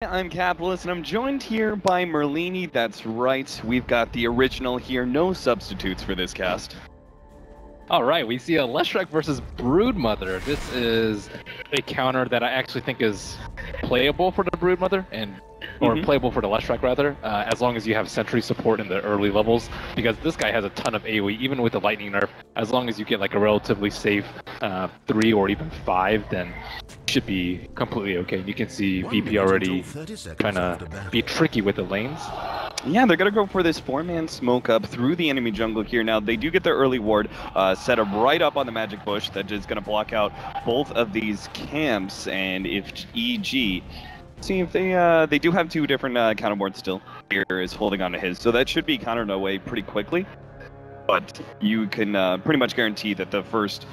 I'm Capitalist, and I'm joined here by Merlini. That's right, we've got the original here, no substitutes for this cast. All right, we see a Leshrac versus Broodmother. This is a counter that I actually think is playable for the Broodmother, or playable for the Leshrac rather, as long as you have Sentry support in the early levels, because this guy has a ton of AoE, even with the Lightning nerf. As long as you get like a relatively safe 3 or even 5, then should be completely okay. You can see VP already trying to be tricky with the lanes. Yeah, they're going to go for this 4-man smoke up through the enemy jungle here. Now, they do get their early ward set up right up on the magic bush that is going to block out both of these camps. And if EG, see if they do have 2 different counter boards still. Here is holding on to his, so that should be countered away pretty quickly. But you can pretty much guarantee that the first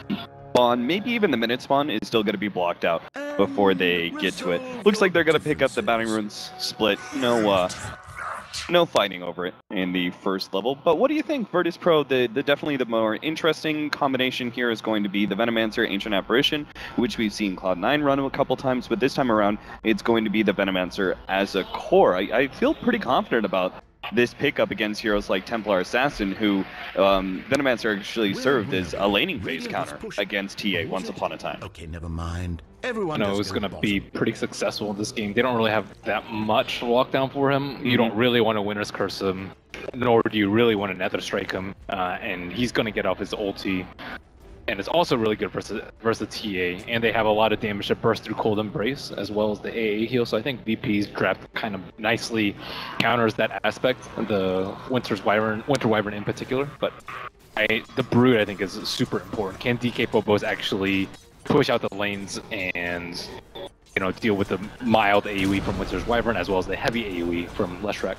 spawn, maybe even the minute spawn, is still going to be blocked out before they get to it. Looks like they're going to pick up the Bounty Runes split. No fighting over it in the first level. But what do you think, VIRTUS.PRO? Definitely the more interesting combination here is going to be the Venomancer Ancient Apparition, which we've seen Cloud9 run a couple times, but this time around it's going to be the Venomancer as a core. I feel pretty confident about this pickup against heroes like Templar Assassin, who Venomancer actually served as a laning phase counter against TA once upon a time. Okay, never mind. Everyone knows going to be pretty successful in this game. They don't really have that much lockdown for him. You don't really want to Winter's Curse him, nor do you really want to Nether Strike him, and he's going to get off his ulti. And it's also really good versus TA, and they have a lot of damage that burst through Cold Embrace, as well as the AA heal, so I think VP's draft kind of nicely counters that aspect, the Winter Wyvern in particular, but the Brood I think is super important. Can DK Popos actually push out the lanes and deal with the mild AoE from Winter's Wyvern, as well as the heavy AoE from Leshrac?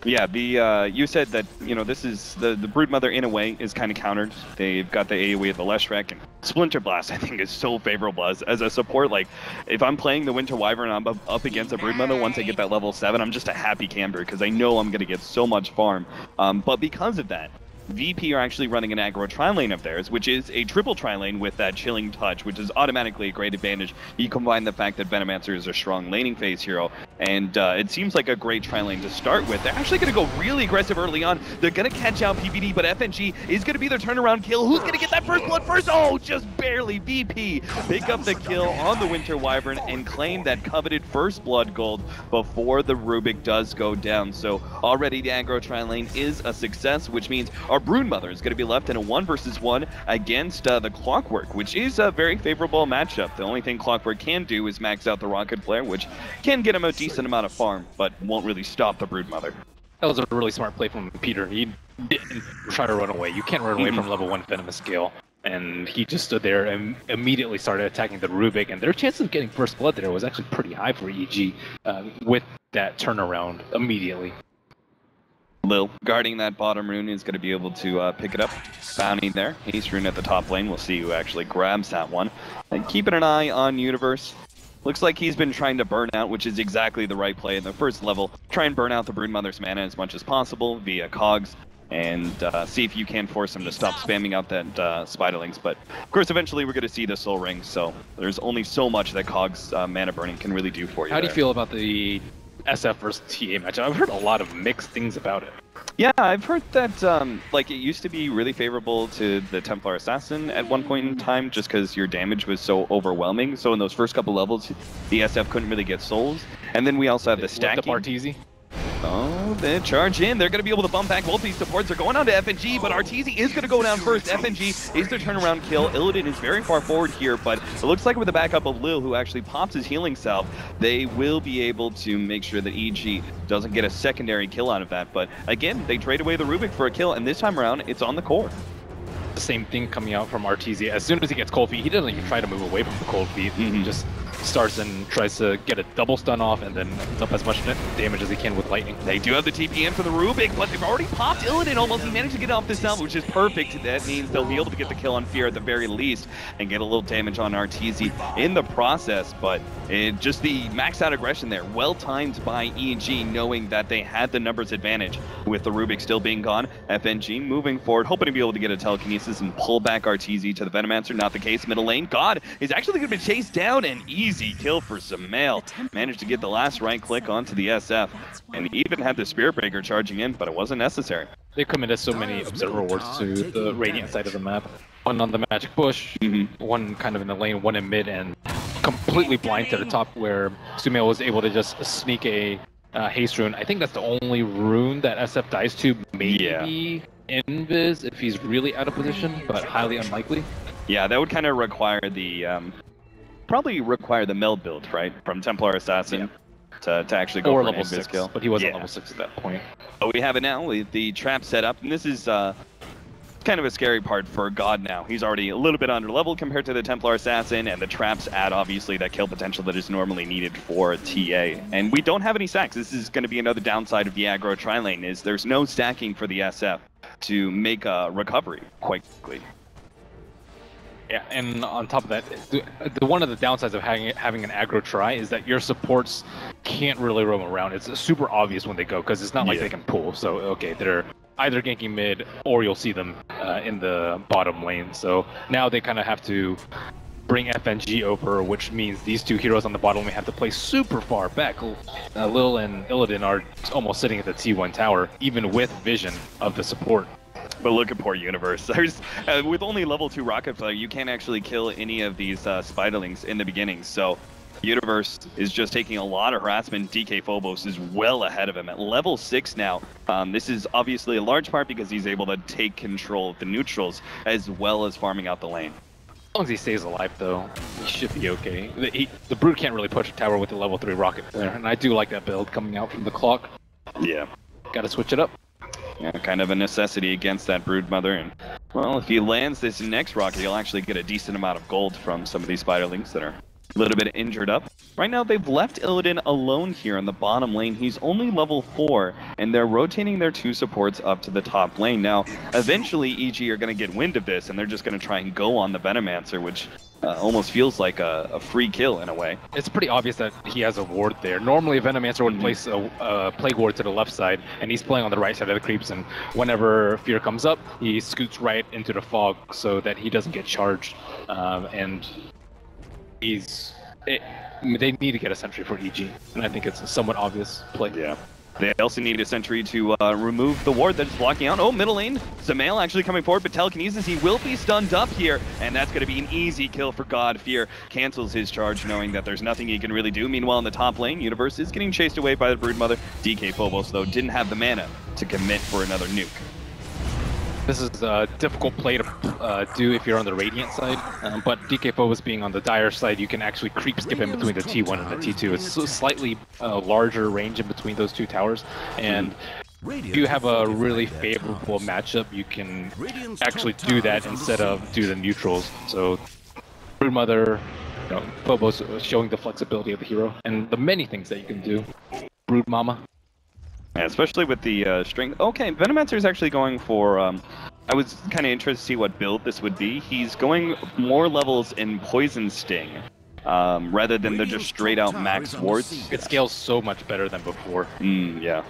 Yeah, you said that, this is the Broodmother in a way is kind of countered. They've got the AoE at the Leshrac, and Splinter Blast I think is so favorable as a support. Like, if I'm playing the Winter Wyvern and I'm up against a Broodmother, once I get that level 7, I'm just a happy camper because I know I'm going to get so much farm. But because of that, VP are actually running an aggro tri-lane of theirs, which is a triple tri-lane with that chilling touch, which is automatically a great advantage. You combine the fact that Venomancer is a strong laning phase hero, and it seems like a great tri-lane to start with. They're actually going to go really aggressive early on. They're going to catch out PPD, but FNG is going to be their turnaround kill. Who's going to get that first blood first? Oh, just barely. VP pick up the kill on the Winter Wyvern and claim that coveted first blood gold before the Rubik does go down. So already the aggro tri-lane is a success, which means our Broodmother is going to be left in a 1 versus 1 against the Clockwork, which is a very favorable matchup. The only thing Clockwork can do is max out the Rocket Flare, which can get him a decent amount of farm, but won't really stop the Broodmother. That was a really smart play from Peter. He didn't try to run away. You can't run away from level 1 Venomous Gale. And he just stood there and immediately started attacking the Rubik, and their chance of getting first blood there was actually pretty high for EG with that turnaround immediately. Lil, guarding that bottom rune, is going to be able to pick it up. Bounty there. Haste rune at the top lane. We'll see who actually grabs that one. And keeping an eye on Universe. Looks like he's been trying to burn out, which is exactly the right play in the first level. Try and burn out the Broodmother's mana as much as possible via cogs, and see if you can force him to stop spamming out that Spiderlings. But of course, eventually we're going to see the Soul Ring, so there's only so much that cogs mana burning can really do for you. How do you feel about the SF versus TA matchup? I've heard a lot of mixed things about it. Yeah, I've heard that it used to be really favorable to the Templar Assassin at one point in time, just because your damage was so overwhelming. So in those first couple levels, the SF couldn't really get souls. And then we also have the stacking. Arteezy. Oh, they charge in. They're going to be able to bump back both these supports. They're going on to FNG, but Arteezy is going to go down first. FNG is their turnaround kill. Illidan is very far forward here, but it looks like with the backup of Lil, who actually pops his healing salve, they will be able to make sure that EG doesn't get a secondary kill out of that. But again, they trade away the Rubik for a kill, and this time around, it's on the core. The same thing coming out from Arteezy. As soon as he gets cold feet, he doesn't even try to move away from the cold feet. He just starts and tries to get a double stun off and then dump as much damage as he can with lightning. They do have the TP in for the Rubik, but they've already popped Illidan almost. He managed to get off this salve, which is perfect. That means they'll be able to get the kill on Fear at the very least and get a little damage on Arteezy in the process. But just the max out aggression there, well timed by EG, knowing that they had the numbers advantage with the Rubik still being gone. FNG moving forward, hoping to be able to get a telekinesis and pull back Arteezy to the Venomancer. Not the case. Middle lane, God is actually going to be chased down, and easy kill for Zamail. Managed to get the last right click onto the SF, and even had the Spirit Breaker charging in, but it wasn't necessary. They committed so many Observer wards to the Radiant side of the map. One on the Magic Bush, one kind of in the lane, one in mid, and completely blind to the top where Sumail was able to just sneak a haste rune. I think that's the only rune that SF dies to, maybe Invis if he's really out of position, but highly unlikely. Yeah, that would kind of require the, probably require the meld build, right? From Templar Assassin to actually go or for level an Invis 6, kill. but he wasn't level 6 at that point. But we have it now with the trap set up, and this is kind of a scary part for God now. He's already a little bit under level compared to the Templar Assassin, and the traps add obviously that kill potential that is normally needed for TA. And we don't have any stacks. This is going to be another downside of the aggro tri-lane, is there's no stacking for the SF to make a recovery quite quickly. Yeah, and on top of that, one of the downsides of having an aggro try is that your supports can't really roam around. It's super obvious when they go, because it's not like they can pull. So, okay, they're either ganking mid, or you'll see them in the bottom lane. So now they kind of have to bring FNG over, which means these two heroes on the bottom lane have to play super far back. Lil and Illidan are almost sitting at the T1 tower, even with vision of the support. But look at poor Universe. There's with only level 2 rocket flare, you can't actually kill any of these spiderlings in the beginning. So Universe is just taking a lot of harassment. DK Phobos is well ahead of him at level 6 now. This is obviously a large part because he's able to take control of the neutrals as well as farming out the lane. As long as he stays alive, though, he should be okay. The Brute can't really push a tower with the level 3 rocket flare, and I do like that build coming out from the clock. Yeah. Gotta switch it up. Yeah, kind of a necessity against that Broodmother. And, well, if he lands this next rocket, he'll actually get a decent amount of gold from some of these spiderlings that are a little bit injured up. Right now, they've left Illidan alone here in the bottom lane. He's only level 4, and they're rotating their 2 supports up to the top lane. Now, eventually, EG are going to get wind of this, and they're just going to try and go on the Venomancer, which almost feels like a free kill in a way. It's pretty obvious that he has a ward there. Normally, a Venomancer would place a Plague Ward to the left side, and he's playing on the right side of the creeps, and whenever Fear comes up, he scoots right into the fog so that he doesn't get charged, and they need to get a sentry for EG, and I think it's a somewhat obvious play. Yeah. They also need a sentry to remove the ward that is blocking out. Oh, middle lane. Zamail actually coming forward, but telekinesis, he will be stunned up here, and that's going to be an easy kill for God. Fear cancels his charge, knowing that there's nothing he can really do. Meanwhile, in the top lane, Universe is getting chased away by the Broodmother. DK Phobos, though, didn't have the mana to commit for another nuke. This is a difficult play to do if you're on the Radiant side, but DK Phobos being on the Dire side, you can actually creep skip in between the T1 and the T2. It's a slightly larger range in between those 2 towers, and if you have a really favorable matchup, you can actually do that instead of do the neutrals. So Broodmother, Phobos showing the flexibility of the hero, and the many things that you can do. Brood Mama. Yeah, especially with the strength. Okay, Venomancer is actually going for, I was kind of interested to see what build this would be. He's going more levels in Poison Sting, rather than the just straight out max wards. It scales so much better than before. Yeah.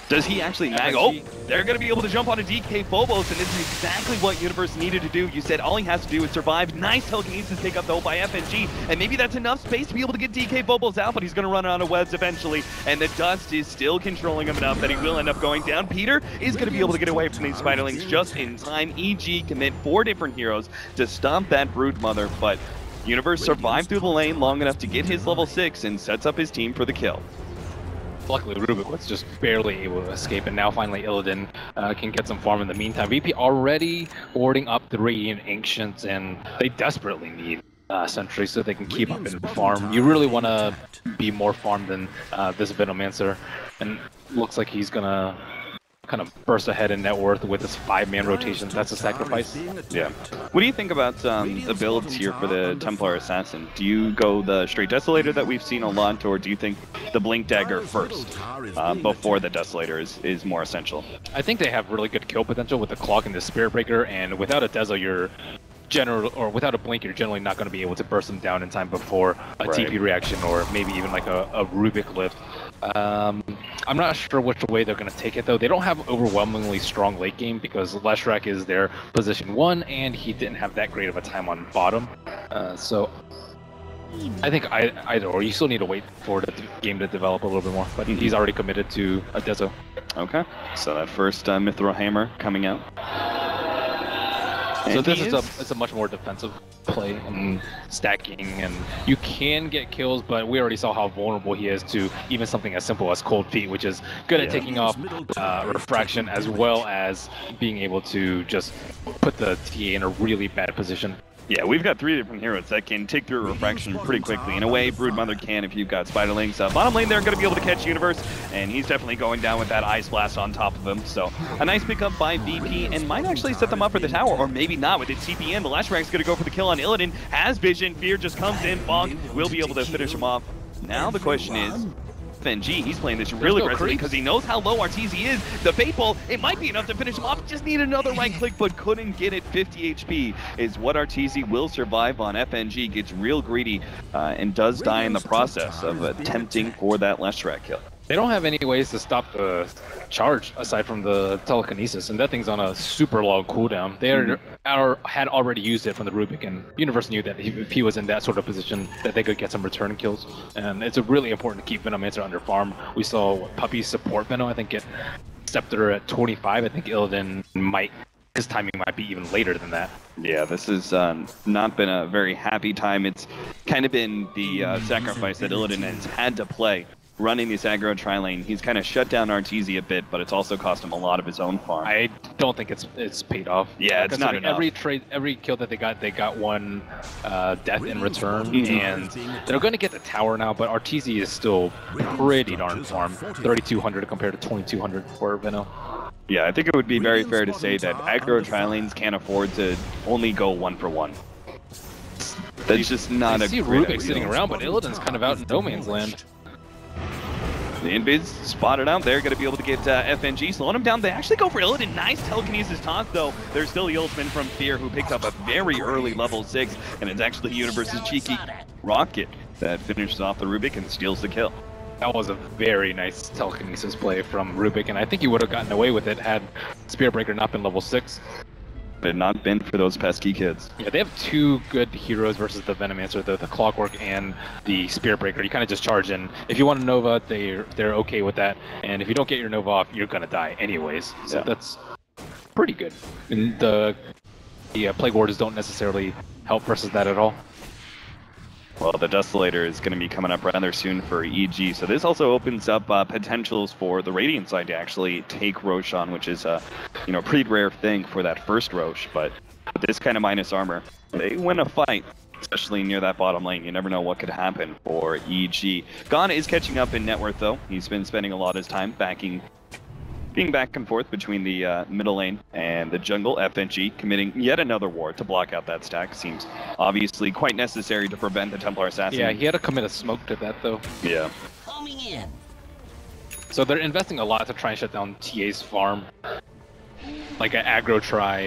Does he actually mag? Oh, they're going to be able to jump onto DK Phobos, and this is exactly what Universe needed to do. You said all he has to do is survive. Nice telekinesis take up though by FNG, and maybe that's enough space to be able to get DK Phobos out, but he's going to run out of webs eventually, and the dust is still controlling him enough that he will end up going down. Peter is going to be able to get away from these spiderlings just in time. EG commit 4 different heroes to stop that Broodmother, but Universe survived through the lane long enough to get his level 6 and sets up his team for the kill. Luckily, Rubik was just barely able to escape, and now finally Illidan can get some farm in the meantime. VP already boarding up the Radiant Ancients, and they desperately need sentries so they can keep up and farm. You really want to be more farmed than this Venomancer, and looks like he's gonna kind of burst ahead in net worth with his 5-man rotation. That's a sacrifice. Yeah. What do you think about the builds here for the Templar Assassin? Do you go the straight Desolator that we've seen a lot, or do you think the Blink Dagger first before the Desolator is more essential? I think they have really good kill potential with the Clock and the Spirit Breaker, and without a Deso, without a blink, you're generally not going to be able to burst them down in time before a TP reaction, or maybe even like a Rubik lift. I'm not sure which way they're going to take it, though. They don't have overwhelmingly strong late game because Leshrac is their position 1, and he didn't have that great of a time on bottom. So I think either or. You still need to wait for the game to develop a little bit more, but he's already committed to a Dezo. Okay, so that first Mithril Hammer coming out. So this is it's a much more defensive play and stacking, and you can get kills, but we already saw how vulnerable he is to even something as simple as Cold Feet, which is good at taking off refraction as well as being able to just put the TA in a really bad position. Yeah, we've got 3 different heroes that can take through refraction pretty quickly. In a way, Broodmother can if you've got Spiderlings. Bottom lane, they're going to be able to catch Universe, and he's definitely going down with that Ice Blast on top of him. So a nice pickup by VP, and might actually set them up for the tower, or maybe not with its TP in. The Lashrack's going to go for the kill on Illidan. Has vision, Fear just comes in, Bonk will be able to finish him off. Now the question is, FNG, he's playing this really aggressively because he knows how low RTZ is. The Fate Bolt, it might be enough to finish him off. Just need another right click, but couldn't get it. 50 HP is what RTZ will survive on. FNG gets real greedy and does die in the process of attempting for that Lashrack kill. They don't have any ways to stop the charge aside from the telekinesis, and that thing's on a super long cooldown. They had already used it from the Rubik, and Universe knew that if he was in that sort of position, that they could get some return kills. And it's really important to keep Venomancer under farm. We saw Puppy support Venom, I think, get Scepter at 25. I think Illidan his timing might be even later than that. Yeah, this has not been a very happy time. It's kind of been the sacrifice that Illidan has had to play. Running this aggro tri-lane, he's kind of shut down RTZ a bit, but it's also cost him a lot of his own farm. I don't think it's paid off. Yeah, it's not enough. Every kill that they got one death in return, and they're going to get the tower now, but RTZ is still pretty darn farm. 3,200 compared to 2,200 for Veno. Yeah, I think it would be very fair to say that aggro tri-lanes can't afford to only go 1-for-1. That's just not a great idea. Rubik sitting around, but Illidan's kind of out in no man's land. The Invis spotted out there, going to be able to get FNG, slowing him down. They actually go for Illidan. Nice telekinesis taunt, though. There's still the ultimate from Fear, who picked up a very early level 6, and it's actually Universe's cheeky Rocket that finishes off the Rubik and steals the kill. That was a very nice telekinesis play from Rubik, and I think he would have gotten away with it had Spirit Breaker not been level 6. But not been for those pesky kids. Yeah, they have 2 good heroes versus the Venomancer, the Clockwork and the Spirit Breaker. You kind of just charge in. If you want a Nova, they're okay with that. And if you don't get your Nova off, you're going to die anyways. So that's pretty good. And the Plague Warders don't necessarily help versus that at all. Well, the Desolator is going to be coming up rather soon for EG, so this also opens up potentials for the Radiant side to actually take Roshan, which is a pretty rare thing for that first Rosh. But with this kind of minus armor, they win a fight, especially near that bottom lane. You never know what could happen for EG. Gon is catching up in net worth, though. He's been spending a lot of his time being back and forth between the middle lane and the jungle. FNG committing yet another ward to block out that stack. Seems obviously quite necessary to prevent the Templar Assassin. Yeah, he had to commit a smoke to that, though. Yeah. Coming in. So they're investing a lot to try and shut down TA's farm. Like an aggro try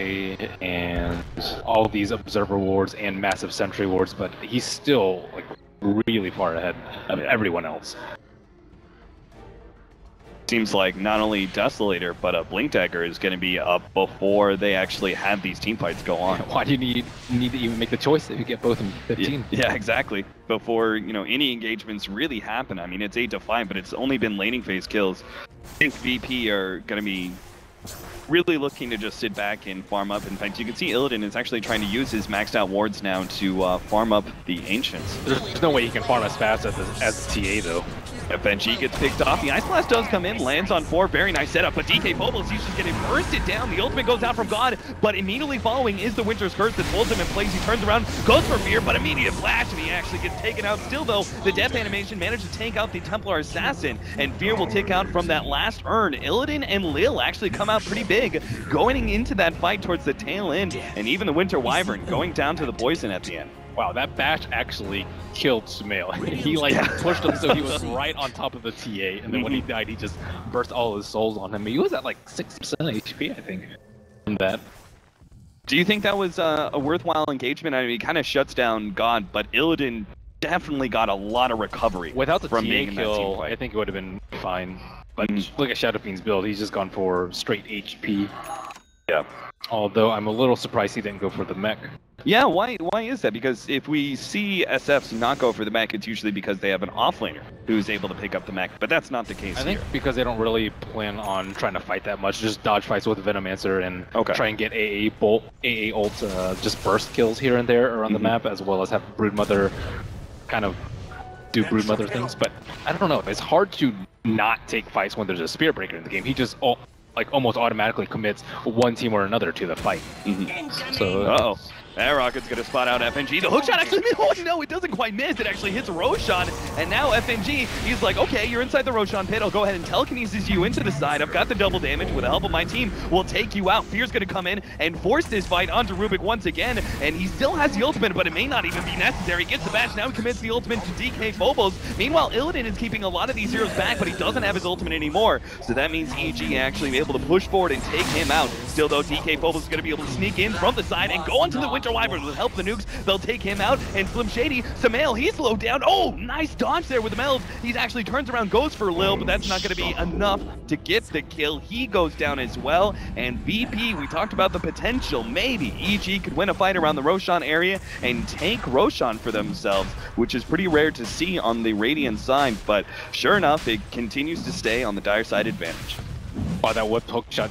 and all these observer wards and massive sentry wards, but he's still like really far ahead of everyone else. Seems like not only Desolator, but a Blink Dagger is going to be up before they actually have these team fights go on. Why do you need to even make the choice if you get both in 15? Yeah, exactly. Before any engagements really happen. I mean, it's 8-5, but it's only been laning phase kills. I think VP are going to be really looking to just sit back and farm up. In fact, you can see Illidan is actually trying to use his maxed out wards now to farm up the Ancients. There's no way he can farm as fast as the TA, though. FNG gets picked off. The Ice Blast does come in, lands on 4. Very nice setup, but DK Phobos seems to get it bursted down. The ultimate goes out from God, but immediately following is the Winter's Curse that holds him in place. He turns around, goes for Fear, but immediate flash, and he actually gets taken out. Still, though, the death animation managed to take out the Templar Assassin, and Fear will take out from that last urn. Illidan and Lil actually come out pretty big, going into that fight towards the tail end, and even the Winter Wyvern going down to the poison at the end. Wow, that bash actually killed Sumail. He pushed him so he was right on top of the TA, and then when he died, he just burst all his souls on him. He was at like 6% HP, I think, from that. Do you think that was a worthwhile engagement? I mean, he kind of shuts down God, but Illidan definitely got a lot of recovery without the from TA being kill. in that team fight. I think it would have been fine. But look at Shadow Fiend's build. He's just gone for straight HP. Yeah. Although I'm a little surprised he didn't go for the mech. Yeah, why is that? Because if we see SFs not go for the mech, it's usually because they have an offlaner who's able to pick up the mech, but that's not the case I think because they don't really plan on trying to fight that much, just dodge fights with Venomancer and try and get AA ult, just burst kills here and there around the map, as well as have Broodmother kind of do Broodmother things. But I don't know, it's hard to not take fights when there's a Spear Breaker in the game. He just almost automatically commits one team or another to the fight. So that Rocket's going to spot out FNG. The hookshot actually, oh no, it doesn't quite miss. It actually hits Roshan, and now FNG, he's like, okay, you're inside the Roshan pit. I'll go ahead and telekinesis you into the side. I've got the double damage. With the help of my team, we'll take you out. Fear's going to come in and force this fight onto Rubik once again, and he still has the ultimate, but it may not even be necessary. Gets the bash, now he commits the ultimate to DK Phobos. Meanwhile, Illidan is keeping a lot of these heroes back, but he doesn't have his ultimate anymore, so that means EG actually able to push forward and take him out. Still though, DK Phobos is going to be able to sneak in from the side and go onto the Winter Wyvern with help of the nukes. They'll take him out, and Slim Shady, Samael, he's slowed down. Oh, nice dodge there with the Melds. He actually turns around, goes for Lil, but that's not going to be enough to get the kill. He goes down as well, and VP, we talked about the potential. Maybe EG could win a fight around the Roshan area and take Roshan for themselves, which is pretty rare to see on the Radiant side, but sure enough, it continues to stay on the dire side advantage. Wow, that whip hook shot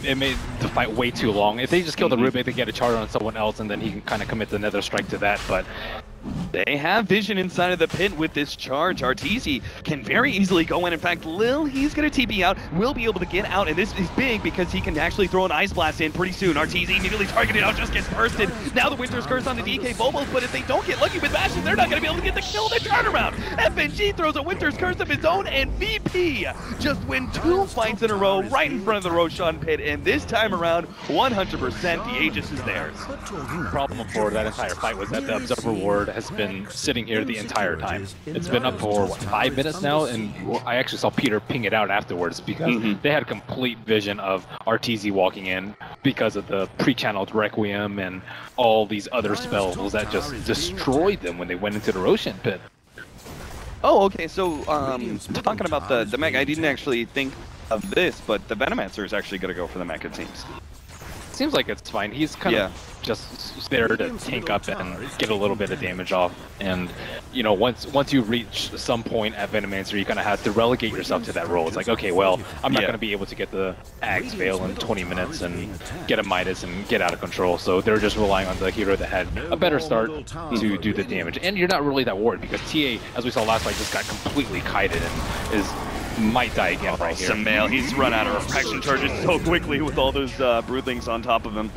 it made the fight way too long. If they just kill the Rubik, they get a charge on someone else, and then he can kind of commit the nether strike to that, but they have vision inside of the pit with this charge. Arteezy can very easily go in. In fact, Lil, he's going to TP out, will be able to get out, and this is big because he can actually throw an Ice Blast in pretty soon. Arteezy immediately targeted out, just gets bursted. Now the Winter's Curse on the DK Phobos, but if they don't get lucky with bashes, they're not going to be able to get the kill. The turnaround. FNG throws a Winter's Curse of his own, and VP just win 2 fights in a row right in front of the Roshan pit, and this time around, 100% the Aegis is theirs. The problem for that entire fight was that the Observer Ward has been sitting here the entire time. It's been up for, what, 5 minutes now? And I actually saw Peter ping it out afterwards because they had a complete vision of Arteezy walking in because of the pre-channeled Requiem and all these other spells that just destroyed them when they went into the Roshan pit. Oh, okay, so talking about the mech, I didn't actually think of this, but the Venomancer is actually going to go for the mech, it seems. Seems like it's fine. He's kind of just there to tank up and get a little bit of damage off. And, you know, once you reach some point at Venomancer, you kind of have to relegate yourself to that role. It's like, okay, well, I'm not going to be able to get the Axe Veil in 20 minutes and get a Midas and get out of control. So they're just relying on the hero that had a better start to do the damage. And you're not really that worried because TA, as we saw last fight, just got completely kited and might die again right here. Samael, he's run out of refraction charges so quickly with all those Broodlings on top of him.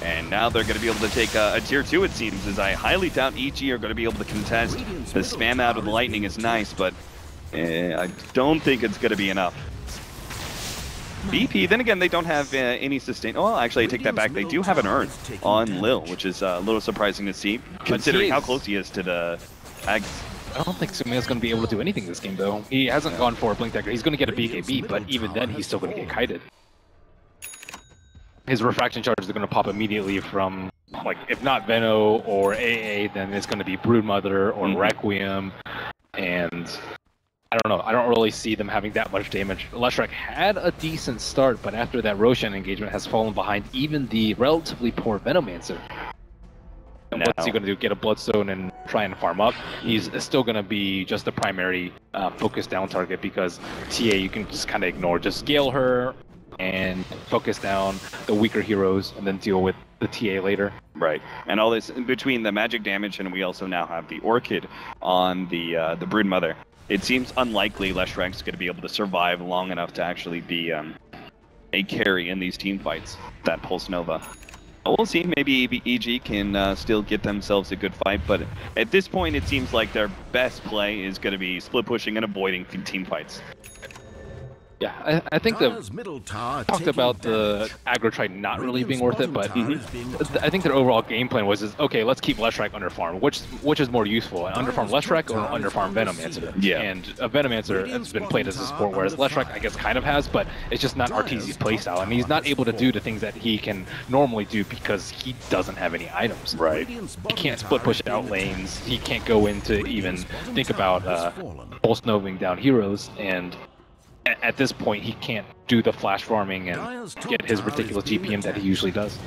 And now they're going to be able to take a tier 2, it seems, as I highly doubt EG are going to be able to contest. The spam out of the lightning is nice, but I don't think it's going to be enough. BP, then again, they don't have any sustain. Oh, actually, I take that back. They do have an Urn on Lil, which is a little surprising to see, considering how close he is to the Ags. I don't think Sumail's going to be able to do anything this game, though. He hasn't gone for a Blink Dagger. He's going to get a BKB, but even then, he's still going to get kited. His refraction charges are going to pop immediately from, like, if not Veno or AA, then it's going to be Broodmother or Requiem, and I don't know. I don't really see them having that much damage. Leshrac had a decent start, but after that Roshan engagement has fallen behind even the relatively poor Venomancer. And what's he going to do? Get a Bloodstone and try and farm up? He's still going to be just the primary focus down target because TA you can just kind of ignore. Just scale her and focus down the weaker heroes and then deal with the TA later. Right. And all this between the magic damage and we also now have the Orchid on the Broodmother. It seems unlikely Leshrac's going to be able to survive long enough to actually be a carry in these team fights, that Pulse Nova. We'll see, maybe EG can still get themselves a good fight, but at this point it seems like their best play is going to be split pushing and avoiding team fights. Yeah, I think the talked about the aggro trade not really being worth it, but I think their overall game plan was okay, let's keep Leshrac underfarm. Which is more useful, underfarm Leshrac or underfarm Venomancer? Yeah. And Venomancer has been played as a support, whereas Leshrac I guess kind of has, but it's just not Arteezy's playstyle, and he's not able to do the things that he can normally do because he doesn't have any items. Right. He can't split push out lanes. He can't go into even think about pulse noving down heroes, and at this point, he can't do the flash farming and get his ridiculous GPM that he usually does.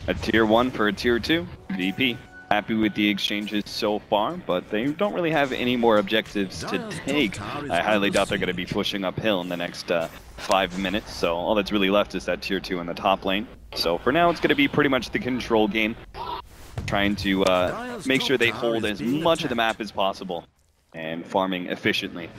A tier 1 for a tier 2. VP. Happy with the exchanges so far, but they don't really have any more objectives to take. I highly doubt they're going to be pushing uphill in the next 5 minutes, so all that's really left is that tier 2 in the top lane. So for now, it's going to be pretty much the control game, trying to make sure they hold as much of the map as possible and farming efficiently.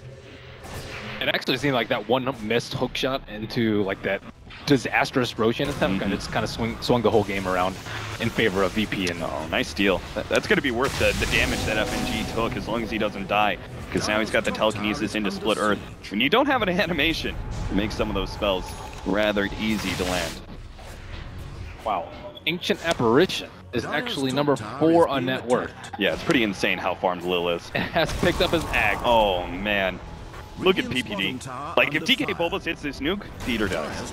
It actually seemed like that one missed hook shot into like that disastrous Roshan attempt and it's kind of swung the whole game around in favor of VP. And nice steal. That's going to be worth the damage that FNG took as long as he doesn't die, because now he's got the telekinesis into Split Earth. When you don't have an animation, it makes some of those spells rather easy to land. Wow. Ancient Apparition is actually number 4 on net worth. Yeah, it's pretty insane how farmed Lil is. It has picked up his ag. Oh, man. Look at PPD. Like, if TK Bulbous hits this nuke, Peter does.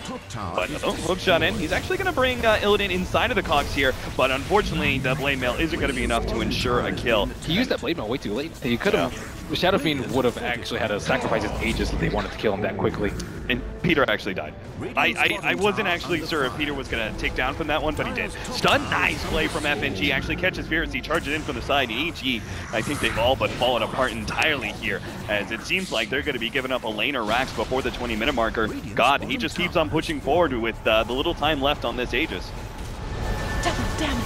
But hook shot in. He's actually going to bring Illidan inside of the cogs here, but unfortunately, the Blade Mail isn't going to be enough to ensure a kill. He used that Blade Mail way too late. He could have... Shadow Fiend would have actually had to sacrifice his Aegis if they wanted to kill him that quickly. And Peter actually died. I wasn't actually sure if Peter was going to take down from that one, but he did. Stun, nice play from FNG. Actually catches Fierce. He charges in from the side. EG, I think they've all but fallen apart entirely here, as it seems like they're going to be giving up a laner Rax before the 20-minute marker. God, he just keeps on pushing forward with the little time left on this Aegis. Double damage.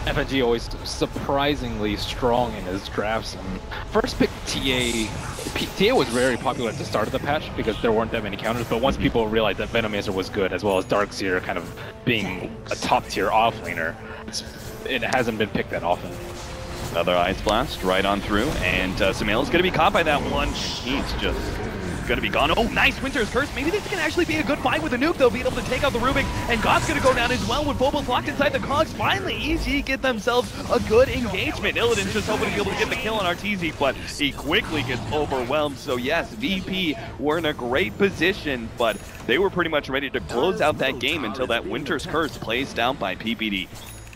FNG always surprisingly strong in his drafts. And first pick TA was very popular at the start of the patch because there weren't that many counters, but once people realized that Venomazer was good, as well as Darkseer kind of being a top tier offlaner, it hasn't been picked that often. Another Ice Blast right on through, and Sumail's going to be caught by that one. He's just going to be gone. Oh, nice Winter's Curse. Maybe this can actually be a good fight with a nuke. They'll be able to take out the Rubik, and God's going to go down as well with Bulbous locked inside the cogs. Finally, EG get themselves a good engagement. Illidan's just hoping to be able to get the kill on Arteezy, but he quickly gets overwhelmed. So yes, VP were in a great position, but they were pretty much ready to close out that game until that Winter's Curse plays down by PPD.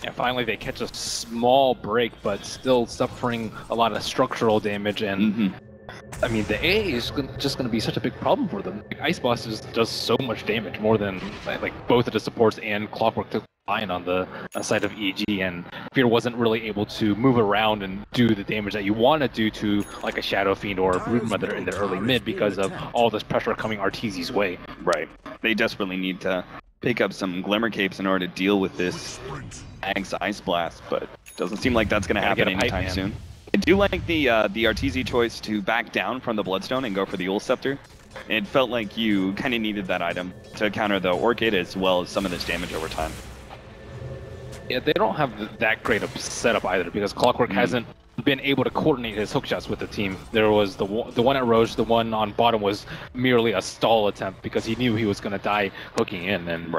And finally they catch a small break, but still suffering a lot of structural damage. And I mean, the A is just going to be such a big problem for them. Like, Ice Blast does so much damage, more than like both of the supports and Clockwork took line on the side of EG, and Fear wasn't really able to move around and do the damage that you want to do to like a Shadow Fiend or a Broodmother in the early mid because of all this pressure coming Arteezy's way. Right. They desperately need to pick up some Glimmer Capes in order to deal with this Ag's Ice Blast, but doesn't seem like that's going to happen anytime soon. I do like the Arteezy choice to back down from the Bloodstone and go for the Ul Scepter. It felt like you kind of needed that item to counter the Orchid as well as some of this damage over time. Yeah, they don't have that great of setup either because Clockwork hasn't been able to coordinate his hookshots with the team. There was the one at Roche, the one on bottom was merely a stall attempt because he knew he was going to die hooking in, and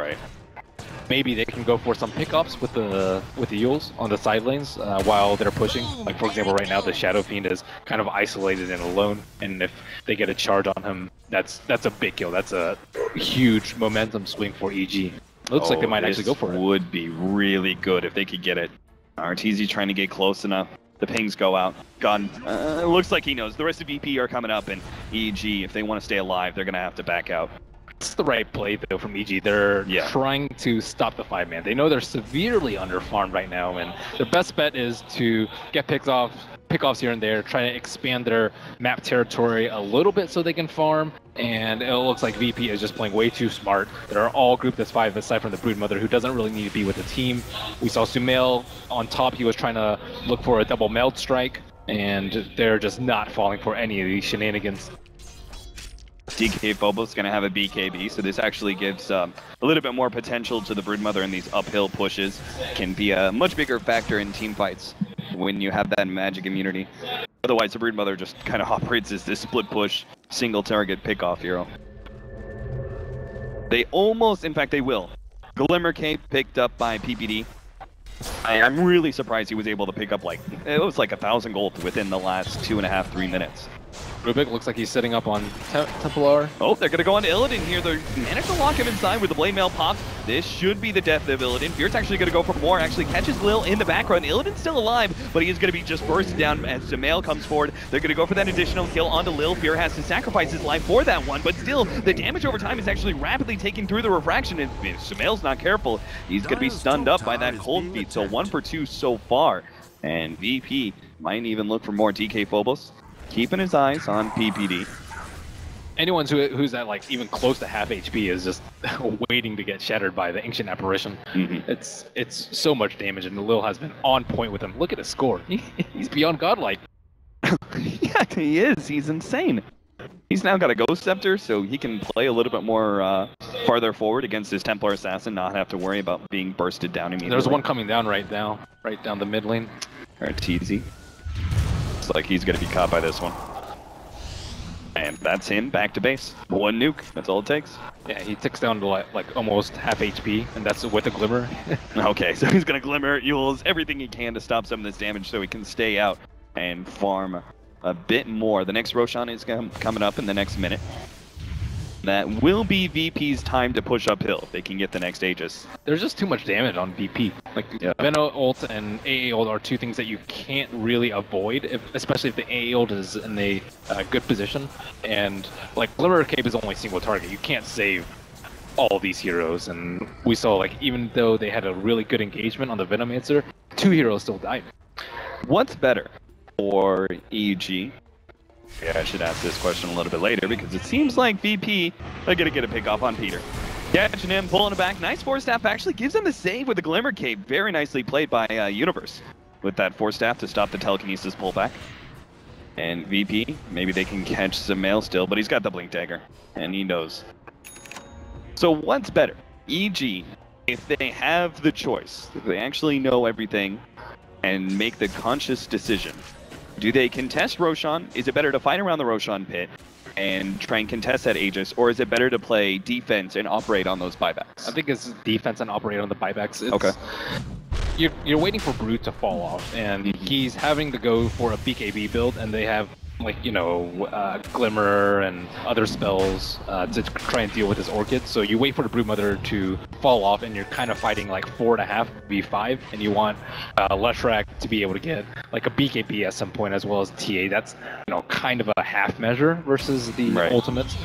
maybe they can go for some pickups with the Yules on the side lanes while they're pushing. Like for example, right now the Shadow Fiend is kind of isolated and alone, and if they get a charge on him, that's a big kill. That's a huge momentum swing for EG. Looks like they might actually go for it. Would be really good if they could get it. Arteezy trying to get close enough. The pings go out. God, it looks like he knows. The rest of VP are coming up, and EG, if they want to stay alive, they're going to have to back out. It's the right play, though, from EG. They're trying to stop the 5-man. They know they're severely underfarmed right now, and their best bet is to get pickoffs here and there, try to expand their map territory a little bit so they can farm, and it looks like VP is just playing way too smart. They're all grouped as 5 aside from the Broodmother, who doesn't really need to be with the team. We saw Sumail on top. He was trying to look for a double meld strike, and they're just not falling for any of these shenanigans. DK Phobos is going to have a BKB, so this actually gives a little bit more potential to the Broodmother in these uphill pushes. Can be a much bigger factor in team fights when you have that magic immunity. Otherwise, the Broodmother just kind of operates as this split push, single target pickoff hero. They almost, in fact they will. Glimmer Cape picked up by PPD. I'm really surprised he was able to pick up it was like 1,000 gold within the last 2.5-3 minutes. Rubik looks like he's setting up on Templar. Oh, they're going to go on to Illidan here. They managed to lock him inside with the Blade Mail pops. This should be the death of Illidan. Fierce actually going to go for more. Actually catches Lil in the background. Illidan's still alive, but he is going to be just bursted down as Sumail comes forward. They're going to go for that additional kill onto Lil. Fear has to sacrifice his life for that one, but still, the damage over time is actually rapidly taking through the refraction. And if Sumail's not careful, he's going to be stunned up by that cold feet. So 1 for 2 so far. And VP might even look for more. DK Phobos keeping his eyes on PPD. Anyone who's at like even close to half HP is just waiting to get shattered by the Ancient Apparition. It's so much damage, and Lil has been on point with him. Look at his score. He's beyond godlike. Yeah, he is. He's insane. He's now got a Ghost Scepter, so he can play a little bit more farther forward against his Templar Assassin, not have to worry about being bursted down immediately. There's one coming down right now, right down the mid lane. TZ. Looks like he's going to be caught by this one. And that's him back to base. 1 nuke, that's all it takes. Yeah, he ticks down to like almost half HP, and that's with a Glimmer. Okay, so he's going to Glimmer, Yules, everything he can to stop some of this damage so he can stay out and farm a bit more. The next Roshan is coming up in the next minute. That will be VP's time to push uphill if they can get the next Aegis. There's just too much damage on VP. Like, Veno ult and AA ult are two things that you can't really avoid, especially if the AA ult is in a good position. And, like, Glimmer Cape is only single target. You can't save all these heroes. And we saw, like, even though they had a really good engagement on the Venomancer, 2 heroes still died. What's better for EG? Yeah, I should ask this question a little bit later because it seems like VP are going to get a pick off on Peter. Catching him, pulling him back. Nice Force Staff actually gives him the save with the Glimmer Cape. Very nicely played by Universe with that Force Staff to stop the telekinesis pullback. And VP, maybe they can catch Sumail still, but he's got the Blink Dagger, and he knows. So what's better? EG, if they have the choice, if they actually know everything and make the conscious decision, do they contest Roshan? Is it better to fight around the Roshan pit and try and contest that Aegis, or is it better to play defense and operate on those buybacks? I think it's defense and operate on the buybacks. It's, okay. You're waiting for Brute to fall off, and he's having to go for a BKB build, and they have, like, you know, Glimmer and other spells to try and deal with his Orchid. So you wait for the Broodmother to fall off, and you're kind of fighting like 4.5 v5, and you want Leshrac to be able to get like a BKB at some point as well as TA. That's, you know, kind of a half measure versus the ultimates.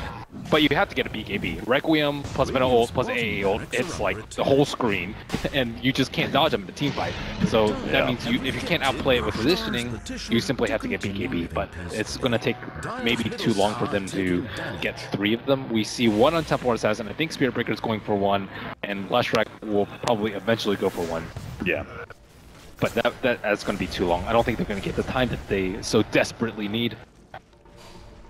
But you have to get a BKB. Requiem plus Venom ult plus AA ult, it's like the whole screen, and you just can't dodge them in the team fight. So that means if you can't outplay it with positioning, you simply have to get BKB. But it's going to take maybe too long for them to get 3 of them. We see 1 on Templar Assassin. I think Spirit Breaker is going for 1, and Leshrac will probably eventually go for 1. Yeah. But that's going to be too long. I don't think they're going to get the time that they so desperately need.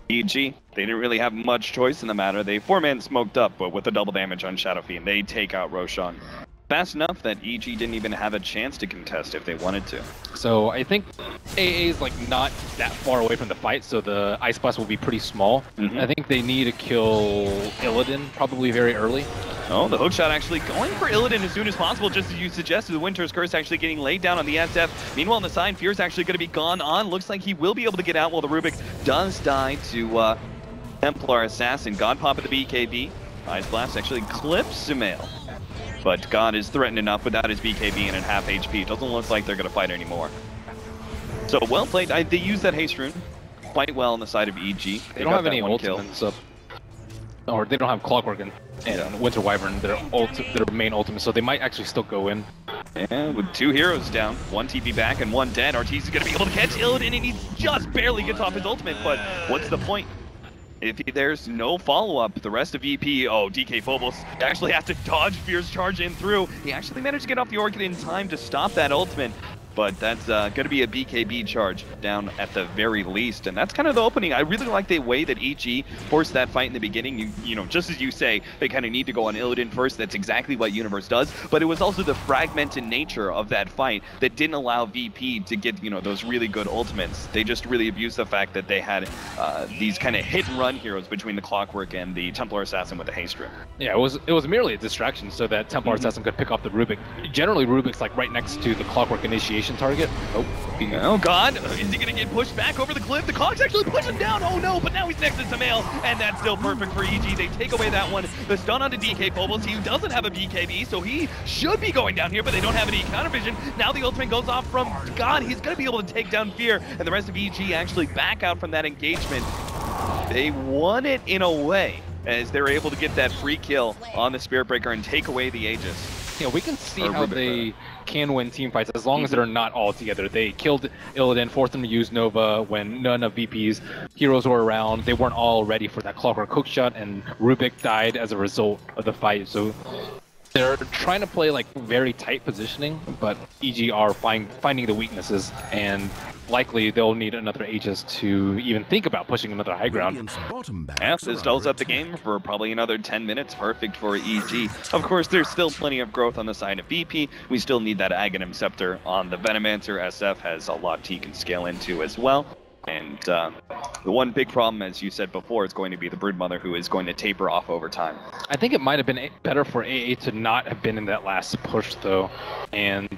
EG, they didn't really have much choice in the matter. They 4-man smoked up, but with the double damage on Shadow Fiend, they take out Roshan. Fast enough that EG didn't even have a chance to contest if they wanted to. So I think AA is like not that far away from the fight, so the Ice Blast will be pretty small. I think they need to kill Illidan probably very early. Oh, the hookshot actually going for Illidan as soon as possible, just as you suggested. The Winter's Curse actually getting laid down on the SF. Meanwhile, on the side, Fear's actually going to be gone on. Looks like he will be able to get out while the Rubik does die to Templar Assassin. God pop at the BKB. Ice Blast actually clips Sumail. But God is threatened enough without his BKB and at half HP. It doesn't look like they're going to fight anymore. So well played. They use that haste rune quite well on the side of EG. They don't have any ultimates up. Or they don't have Clockwork and Winter Wyvern, their main ultimate, so they might actually still go in. Yeah, with 2 heroes down, 1 TP back and 1 dead. Arteezy is going to be able to catch Illidan, and he just barely gets off his ultimate, but what's the point? If there's no follow-up, the rest of VP, DK Phobos actually has to dodge Fear's charge in through. He actually managed to get off the Orchid in time to stop that ultimate, but that's going to be a BKB charge down at the very least, and that's kind of the opening. I really like the way that EG forced that fight in the beginning. You know, just as you say, they kind of need to go on Illidan first. That's exactly what Universe does, but it was also the fragmented nature of that fight that didn't allow VP to get, you know, those really good ultimates. They just really abused the fact that they had these kind of hit-and-run heroes between the Clockwork and the Templar Assassin with the haste rune. Yeah, it was merely a distraction so that Templar Assassin could pick off the Rubik. Generally, Rubik's like right next to the Clockwork initiation target. Oh. Oh god, is he gonna get pushed back over the cliff? The Cogs actually push him down, oh no, but now he's next to Samael, and that's still perfect for EG. They take away that one. The stun onto DK Phobos, he doesn't have a BKB, so he should be going down here, but they don't have any counter vision. Now the ultimate goes off from God, he's gonna be able to take down Fear, and the rest of EG actually back out from that engagement. They won it in a way, as they're able to get that free kill on the Spirit Breaker and take away the Aegis. Yeah, we can see how they can win team fights as long as they're not all together. They killed Illidan, forced them to use Nova when none of VP's heroes were around. They weren't all ready for that Clockwork hookshot, and Rubik died as a result of the fight. So they're trying to play like very tight positioning, but EG are finding the weaknesses, and likely they'll need another Aegis to even think about pushing another high ground. Yeah, this doubles up the game for probably another 10 minutes. Perfect for EG. Of course, there's still plenty of growth on the side of VP. We still need that Aghanim Scepter on the Venomancer. SF has a lot he can scale into as well. And the one big problem, as you said before, is going to be the Broodmother, who is going to taper off over time. I think it might have been better for AA to not have been in that last push, though. And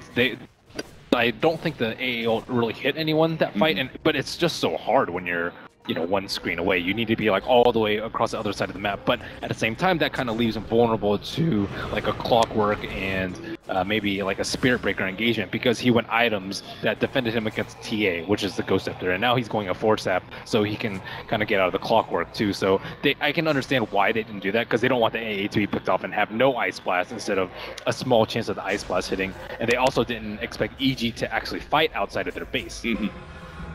I don't think the AA will really hit anyone that fight, but it's just so hard when you're, you know, one screen away. You need to be like all the way across the other side of the map, but at the same time, that kind of leaves him vulnerable to like a Clockwork and maybe like a Spirit Breaker engagement, because he went items that defended him against TA, which is the Ghost Scepter, and now he's going a Force Sap, so he can kind of get out of the Clockwork too. So I can understand why they didn't do that, because they don't want the AA to be picked off and have no Ice Blast instead of a small chance of the Ice Blast hitting, and they also didn't expect EG to actually fight outside of their base.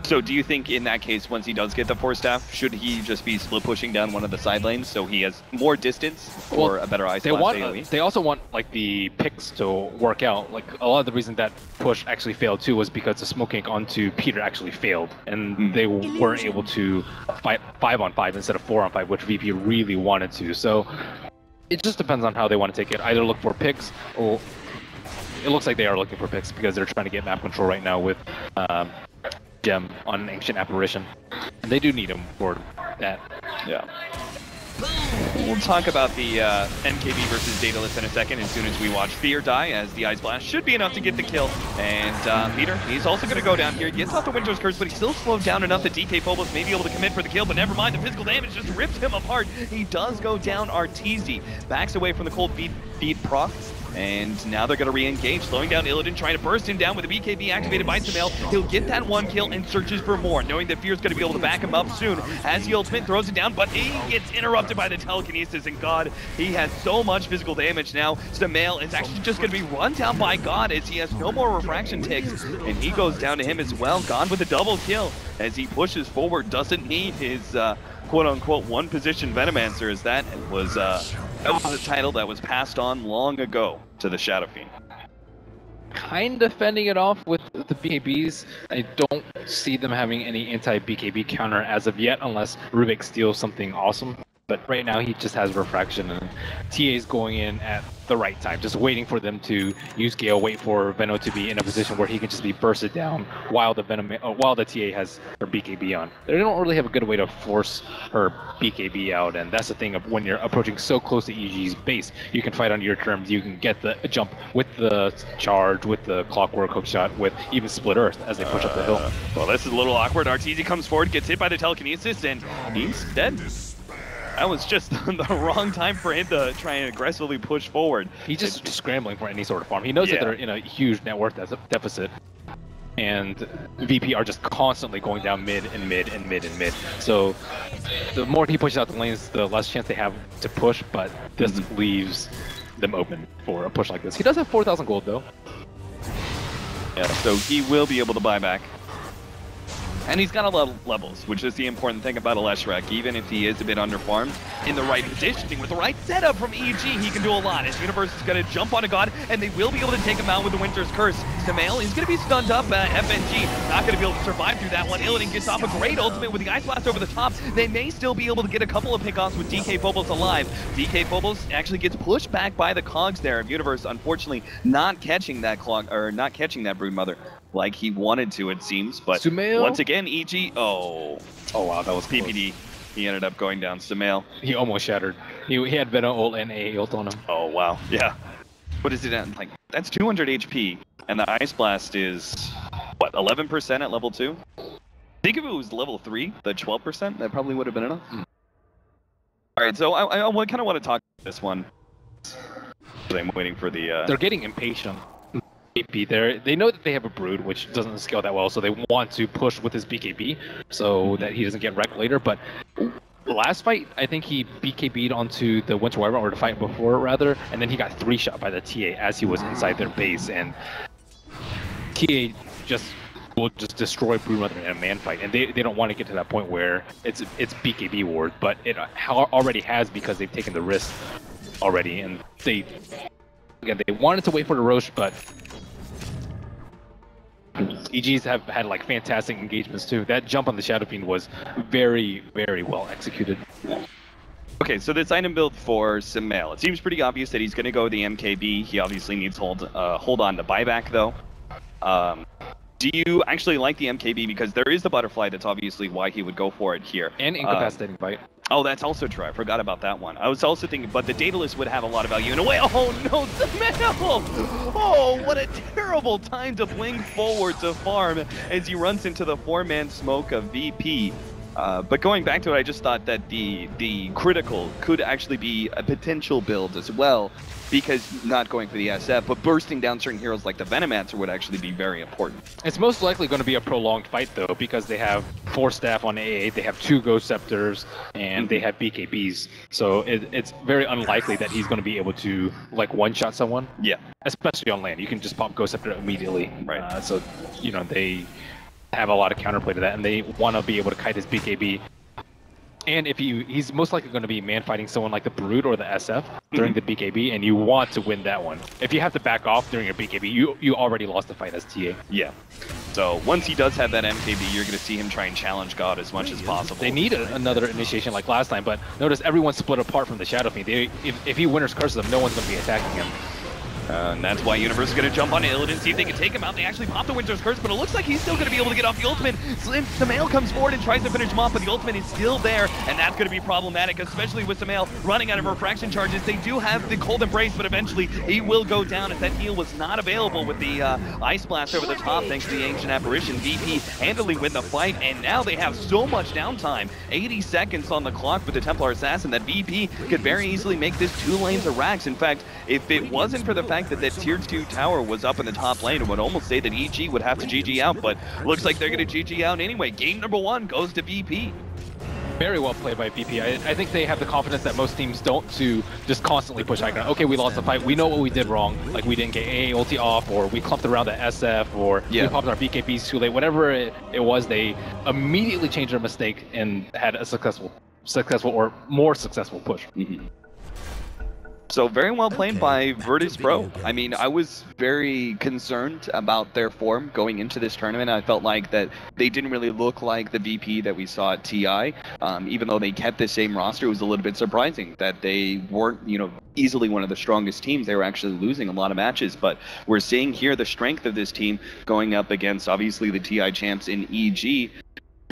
So do you think in that case, once he does get the Force Staff, should he just be split pushing down one of the side lanes so he has more distance or a better Ice Blast AoE? They also want like the picks to work out. Like a lot of the reason that push actually failed too was because the smoke ink onto Peter actually failed, and they weren't able to fight 5-on-5 instead of 4-on-5, which VP really wanted to. So it just depends on how they want to take it. Either look for picks, or it looks like they are looking for picks because they're trying to get map control right now with Gem on Ancient Apparition, and they do need him for that. Yeah. We'll talk about the MKB versus Daedalus in a second as soon as we watch Fear die, as the Ice Blast should be enough to get the kill. And Peter, he's also going to go down here. He gets off the Winter's Curse, but he's still slowed down enough that DK Phobos may be able to commit for the kill, but never mind, the physical damage just ripped him apart. He does go down. Arteezy backs away from the cold feet proc. And now they're going to re-engage, slowing down Illidan, trying to burst him down with a BKB activated by Samael. He'll get that one kill and searches for more, knowing that Fear's going to be able to back him up soon as the ultimate throws it down, but he gets interrupted by the telekinesis, and God, he has so much physical damage now. Samael is actually just going to be run down by God as he has no more refraction ticks, and he goes down to him as well. God with a double kill as he pushes forward, doesn't need his quote-unquote one-position Venomancer, as that was a title that was passed on long ago to the Shadow Fiend. Kind of fending it off with the BKBs. I don't see them having any anti-BKB counter as of yet, unless Rubik steals something awesome. But right now he just has refraction, and TA is going in at the right time, just waiting for them to use Gale, wait for Veno to be in a position where he can just be bursted down while the TA has her BKB on. They don't really have a good way to force her BKB out, and that's the thing of when you're approaching so close to EG's base. You can fight on your terms, you can get the jump with the charge, with the Clockwork hookshot, with even Split Earth as they push up the hill. Well, this is a little awkward. Arteezy comes forward, gets hit by the telekinesis, and he's dead. That was just the wrong time for him to try and aggressively push forward. He's just scrambling for any sort of farm. He knows that they're in a huge net worth deficit, and VP are just constantly going down mid and mid and mid and mid. So the more he pushes out the lanes, the less chance they have to push, but this leaves them open for a push like this. He does have 4,000 gold though. Yeah, so he will be able to buy back. And he's got a lot of levels, which is the important thing about a Leshrac. Even if he is a bit underfarmed, in the right positioning, with the right setup from EG, he can do a lot. As Universe is going to jump on a God, and they will be able to take him out with the Winter's Curse. Samael is going to be stunned up. FNG not going to be able to survive through that one. Illidan gets off a great ultimate with the Ice Blast over the top. They may still be able to get a couple of pickoffs with DK Phobos alive. DK Phobos actually gets pushed back by the Cogs there. Universe, unfortunately, not catching that Broodmother like he wanted to, it seems. But Samael? Once again, EG, oh wow, that was PPD. He ended up going down. Samael. He almost shattered. He had Venom ult and AA ult on him. Oh wow, yeah. What is it at? Like, that's 200 HP, and the Ice Blast is, what, 11% at level 2. I think if it was level 3, the 12%, that probably would have been enough. Alright, so I kind of want to talk about this one. I'm waiting for the... They're getting impatient. They know that they have a Brood, which doesn't scale that well, so they want to push with his BKB so that he doesn't get wrecked later. But the last fight, I think he BKB'd onto the Winter Wyvern, or the fight before, rather, and then he got 3-shot by the TA as he was inside their base, and TA will just destroy Broodmother in a man fight, and they don't want to get to that point where it's BKB ward, but it already has because they've taken the risk already, and they wanted to wait for the Roche, but EGs have had like fantastic engagements too. That jump on the Shadow Fiend was very, very well executed. Okay, so this item build for Sumail. It seems pretty obvious that he's going to go the MKB. He obviously needs hold on the buyback though. Do you actually like the MKB? Because there is the butterfly, that's obviously why he would go for it here. And incapacitating bite. Oh, that's also true. I forgot about that one. I was also thinking, but the Daedalus would have a lot of value in a way. Oh no, Sumail! Oh, what a terrible time to blink forward to farm as he runs into the 4-man smoke of VP. But going back to it, I just thought that the critical could actually be a potential build as well, because not going for the SF, but bursting down certain heroes like the Venomancer would actually be very important. It's most likely going to be a prolonged fight though, because they have 4 staff on AA, they have 2 Ghost Scepters, and they have BKBs. So it's very unlikely that he's going to be able to like one-shot someone. Yeah. Especially on land. You can just pop Ghost Scepter immediately. Right. So, you know, they have a lot of counterplay to that, and they want to be able to kite his BKB. And if he's most likely going to be man fighting someone like the Brood or the SF during the BKB, and you want to win that one. If you have to back off during your BKB, you already lost the fight as TA. Yeah. So once he does have that MKB, you're going to see him try and challenge God as much as possible. They need another initiation like last time, but notice everyone's split apart from the Shadow Fiend. If he Winter's Curses them, no one's going to be attacking him. And that's why Universe is going to jump on Illidan, see if they can take him out. They actually pop the Winter's Curse, but it looks like he's still going to be able to get off the ultimate. Sumail comes forward and tries to finish him off, but the ultimate is still there, and that's going to be problematic, especially with Sumail running out of refraction charges. They do have the Cold Embrace, but eventually he will go down as that heal was not available with the Ice Blast over the top thanks to the Ancient Apparition. VP handily win the fight, and now they have so much downtime. 80 seconds on the clock with the Templar Assassin that VP could very easily make this 2 lanes of racks. In fact, if it wasn't for the fact that tier 2 tower was up in the top lane, it would almost say that EG would have to GG out, but looks like they're going to GG out anyway. Game number 1 goes to VP. Very well played by VP. I think they have the confidence that most teams don't to just constantly push high ground. Okay, we lost the fight. We know what we did wrong. Like we didn't get AA ulti off, or we clumped around the SF, or we popped our BKBs too late. Whatever it was, they immediately changed their mistake and had a successful or more successful push. So very well played by VIRTUS.PRO. I mean, I was very concerned about their form going into this tournament. I felt like that they didn't really look like the VP that we saw at TI. Even though they kept the same roster, it was a little bit surprising that they weren't, easily one of the strongest teams. They were actually losing a lot of matches, but we're seeing here the strength of this team going up against, obviously, the TI champs in EG.